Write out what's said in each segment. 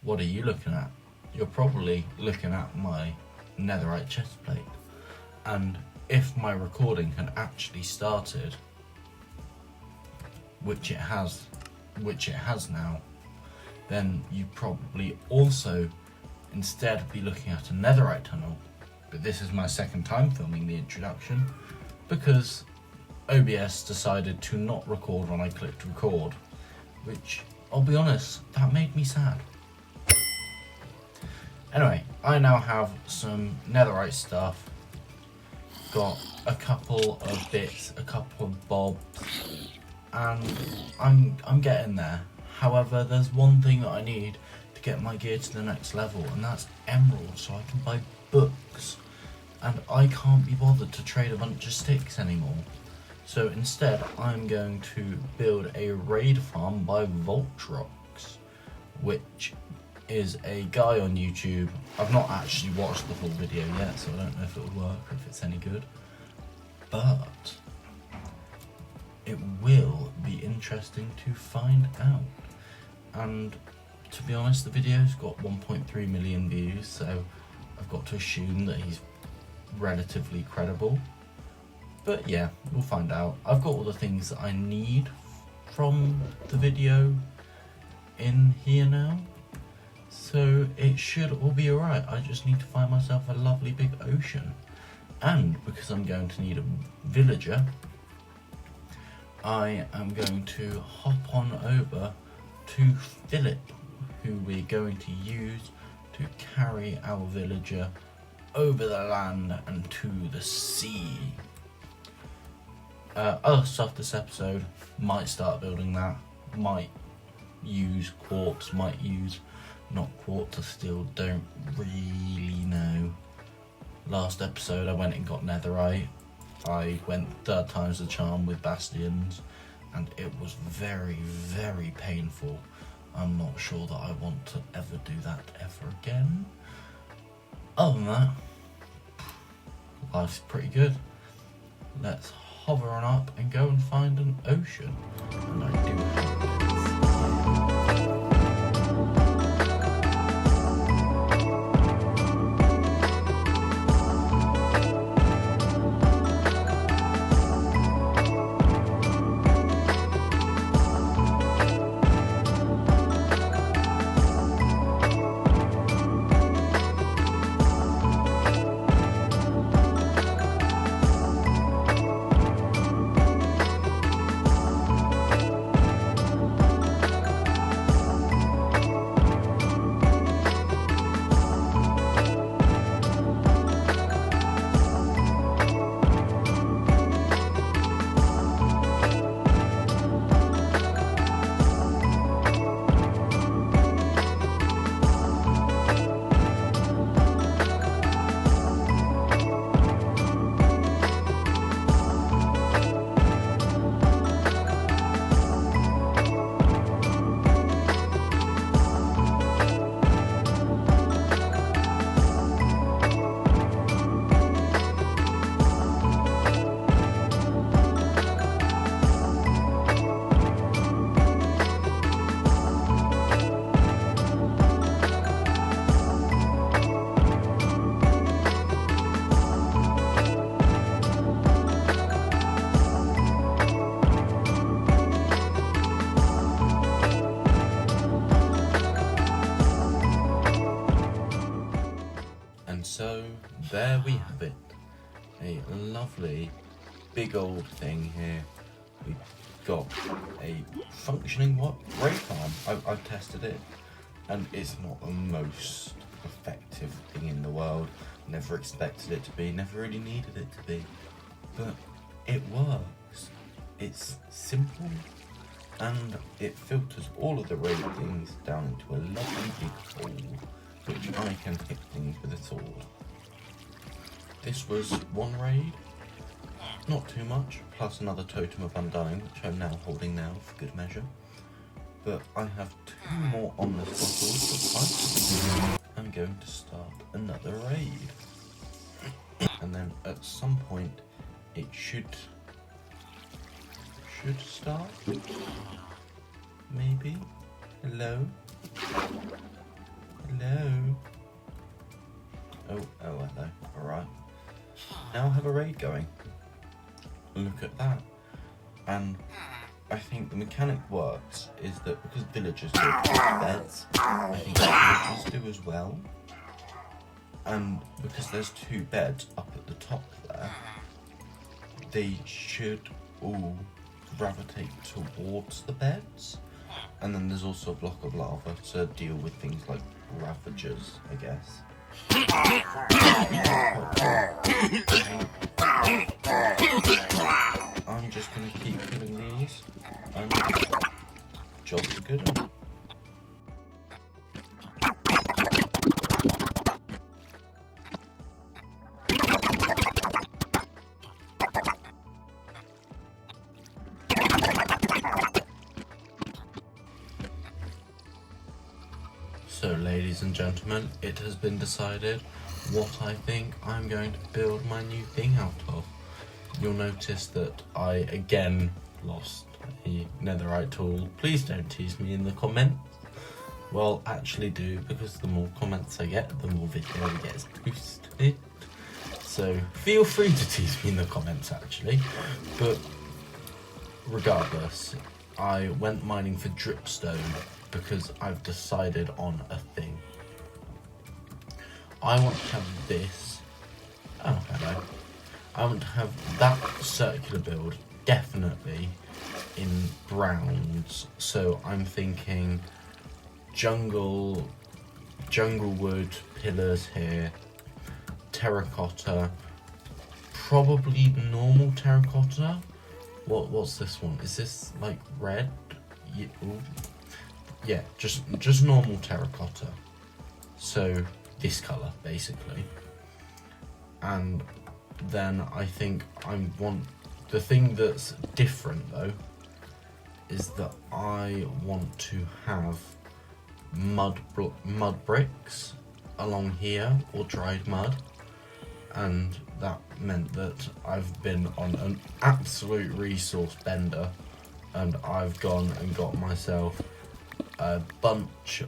what are you looking at? You're probably looking at my netherite chest plate. And if my recording had actually started, which it has now, then you'd probably also instead be looking at a netherite tunnel. But this is my second time filming the introduction because OBS decided to not record when I clicked record, which, I'll be honest, that made me sad. Anyway, I now have some netherite stuff, got a couple of bits, a couple of bobs, and I'm getting there. However, there's one thing that I need to get my gear to the next level, and that's emeralds, so I can buy books. And I can't be bothered to trade a bunch of sticks anymore. So instead, I'm going to build a raid farm by Voltrox, which is a guy on YouTube. I've not actually watched the full video yet, so I don't know if it'll work or if it's any good. But it will be interesting to find out. And to be honest, the video's got 1.3 million views, so I've got to assume that he's relatively credible. But yeah, we'll find out. I've got all the things that I need from the video in here now, so it should all be alright. I just need to find myself a lovely big ocean. And because I'm going to need a villager, I am going to hop on over to Philip, who we're going to use to carry our villager over the land and to the sea. Other stuff this episode, might start building that, might use quartz, might use not quartz, I still don't really know. Last episode I went and got netherite. I went 3 times the charm with bastions and it was very, very painful. I'm not sure that I want to ever do that ever again. Other than that, life's pretty good. Let's hover on up and go and find an ocean. And I do have this. So there we have it, a lovely big old thing here. We've got a functioning raid farm. I've tested it and it's not the most effective thing in the world. Never expected it to be, never really needed it to be, but it works. It's simple and it filters all of the raid things down into a lovely big hole, which I can hit things with a sword. This was one raid, not too much, plus another totem of undying, which I'm now holding now for good measure. But I have 2 more on this bottle, so I'm going to start another raid. And then at some point it should start, maybe. Hello. now have a raid going. Look at that. And I think the mechanic works is that because villagers don't have beds, I think villagers do as well. And because there's 2 beds up at the top there, they should all gravitate towards the beds. And then there's also a block of lava to deal with things like ravagers, I guess. I'm just going to keep killing these, and jobs are good. So, ladies and gentlemen, it has been decided what I think I'm going to build my new thing out of. You'll notice that I again lost a netherite tool. Please don't tease me in the comments. Well, actually do, because the more comments I get, the more video gets boosted. So feel free to tease me in the comments actually. But regardless, I went mining for dripstone because I've decided on a thing. I want to have this. Oh, hello. I want to have that circular build definitely in browns. So I'm thinking jungle wood pillars here, terracotta, probably normal terracotta. What's this one? Is this like red? Yeah, just normal terracotta. So this colour basically. And then I think the thing that's different though is that I want to have mud bricks along here, or dried mud, and that meant that I've been on an absolute resource bender, and I've gone and got myself a bunch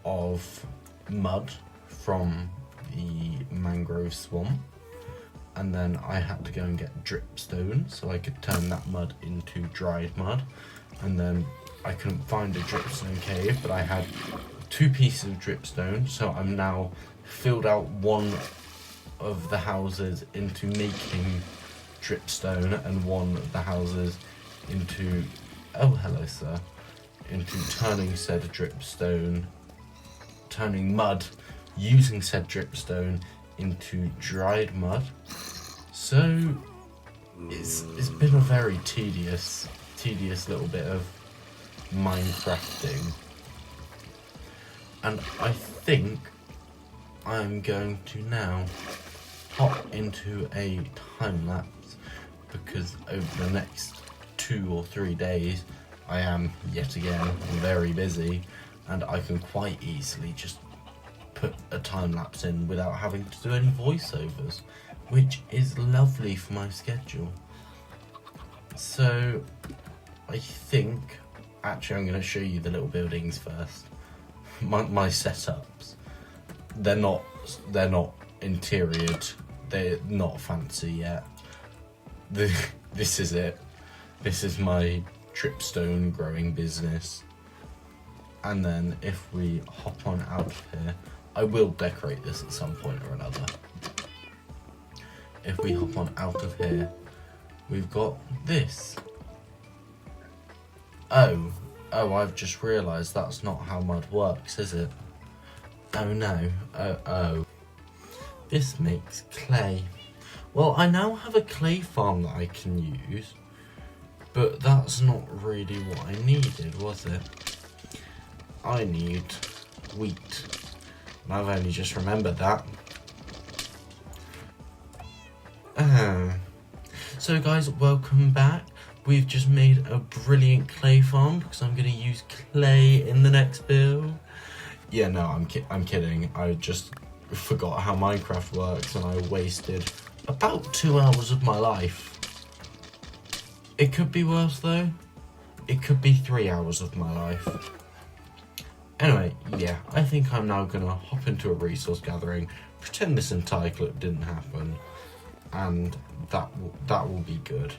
of mud from the mangrove swamp, and then I had to go and get dripstone so I could turn that mud into dried mud. And then I couldn't find a dripstone cave, but I had 2 pieces of dripstone, so I'm now filled out one of the houses into making dripstone and one of the houses into, oh hello sir, into turning said dripstone, turning mud using said dripstone into dried mud. So it's been a very tedious little bit of Minecrafting, and I think I'm going to now hop into a time lapse, because over the next 2 or 3 days I am yet again very busy, and I can quite easily just put a time lapse in without having to do any voiceovers, which is lovely for my schedule. So I think actually I'm going to show you the little buildings first. My setups, they're not interioured, they're not fancy yet. This is it. This is my dripstone growing business. And then if we hop on out of here, I will decorate this at some point or another. If we hop on out of here, we've got this. Oh, I've just realised that's not how mud works, is it? Oh no, oh. This makes clay. Well, I now have a clay farm that I can use, but that's not really what I needed, was it? I need wheat, and I've only just remembered that. So guys, welcome back. We've just made a brilliant clay farm because I'm going to use clay in the next build. Yeah, no, I'm kidding. I just forgot how Minecraft works and I wasted about 2 hours of my life. It could be worse though. It could be 3 hours of my life. Anyway, yeah, I think I'm now going to hop into a resource gathering, pretend this entire clip didn't happen, and that will be good.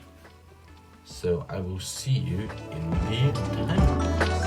So I will see you in the time lapse.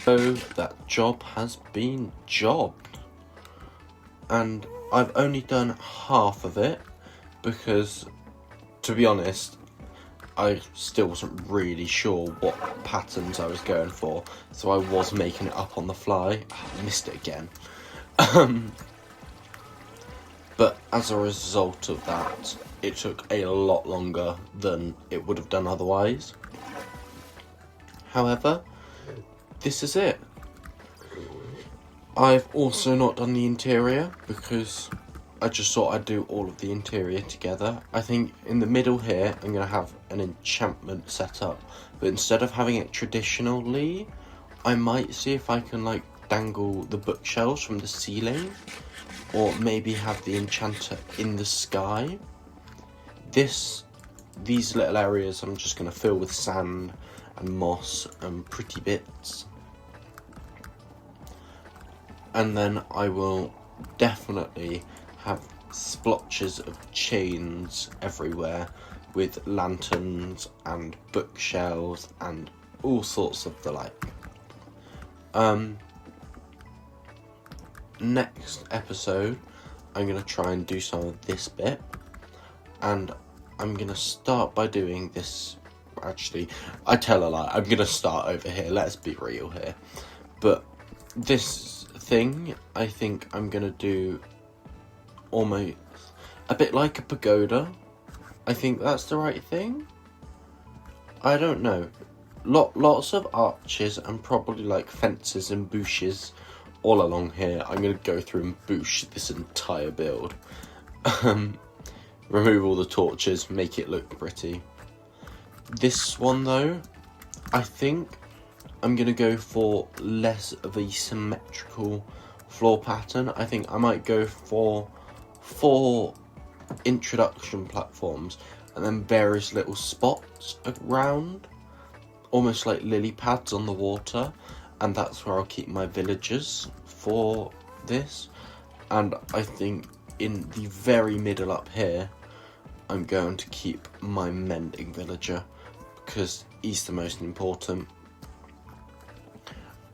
So that job has been jobbed, and I've only done half of it because, to be honest, I still wasn't really sure what patterns I was going for, so I was making it up on the fly. I missed it again. But as a result of that, it took a lot longer than it would have done otherwise. However, this is it. I've also not done the interior because I just thought I'd do all of the interior together. I think in the middle here I'm going to have an enchantment set up, but instead of having it traditionally, I might see if I can like dangle the bookshelves from the ceiling, or maybe have the enchanter in the sky. These little areas I'm just going to fill with sand and moss and pretty bits. And then I will definitely have splotches of chains everywhere with lanterns and bookshelves and all sorts of the like. Next episode, I'm going to try and do some of this bit. And I'm going to start by doing this. Actually, I tell a lie. I'm going to start over here. Let's be real here. But this thing, I think I'm going to do almost a bit like a pagoda. I think that's the right thing. I don't know. Lots of arches and probably like fences and bushes all along here. I'm going to go through and bush this entire build. Remove all the torches, make it look pretty. This one though, I think I'm going to go for less of a symmetrical floor pattern. I think I might go for 4 introduction platforms and then various little spots around, almost like lily pads on the water, and that's where I'll keep my villagers for this. And I think in the very middle up here, I'm going to keep my mending villager because he's the most important.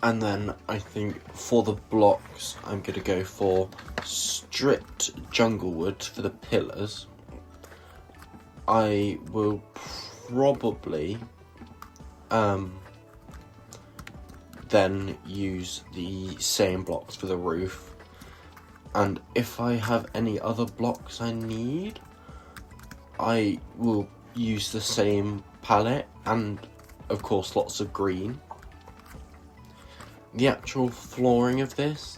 And then I think for the blocks, I'm going to go for stripped jungle wood for the pillars. I will probably then use the same blocks for the roof. And if I have any other blocks I need, I will use the same palette and of course lots of green. The actual flooring of this,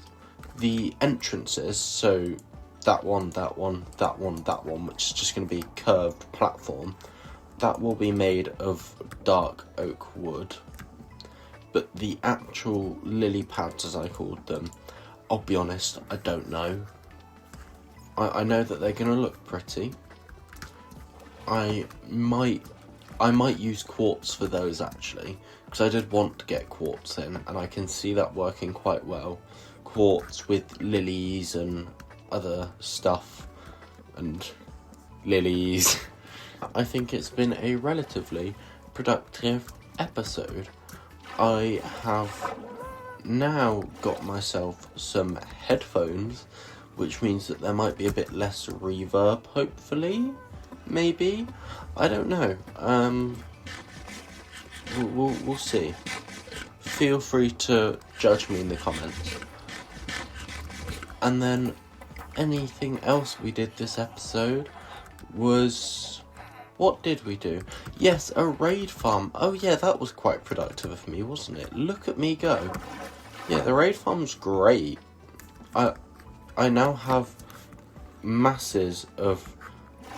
the entrances, so that one, which is just going to be a curved platform, that will be made of dark oak wood. But the actual lily pads, as I called them, I'll be honest, I don't know. I know that they're going to look pretty. I might use quartz for those actually, because I did want to get quartz in, and I can see that working quite well. Quartz with lilies and other stuff, and lilies. I think it's been a relatively productive episode. I have now got myself some headphones, which means that there might be a bit less reverb, hopefully. Maybe, I don't know. We'll see. Feel free to judge me in the comments. And then anything else we did this episode was, what did we do? Yes, a raid farm. Oh yeah, that was quite productive of me, wasn't it? Look at me go. Yeah, the raid farm's great. I now have masses of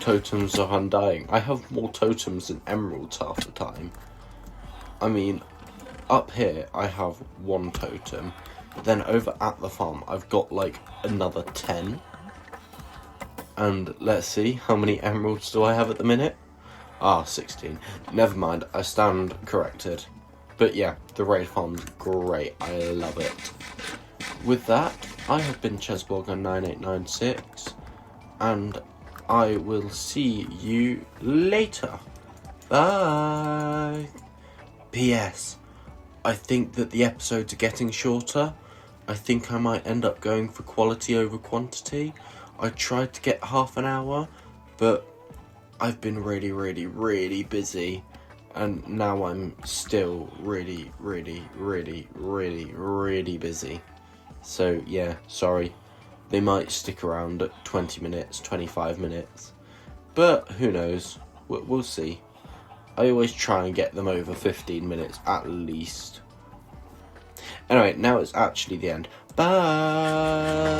totems of undying. I have more totems than emeralds half the time. I mean, up here I have 1 totem, then over at the farm I've got like another 10. And let's see, how many emeralds do I have at the minute? 16. Never mind, I stand corrected. But yeah, the raid farm's great, I love it. With that, I have been Chessborger9896, and I will see you later. Bye. P.S. I think that the episodes are getting shorter. I think I might end up going for quality over quantity. I tried to get half an hour, but I've been really busy. And now I'm still really busy. So yeah, sorry. They might stick around at 20 minutes, 25 minutes. But who knows? We'll see. I always try and get them over 15 minutes at least. Anyway, now it's actually the end. Bye!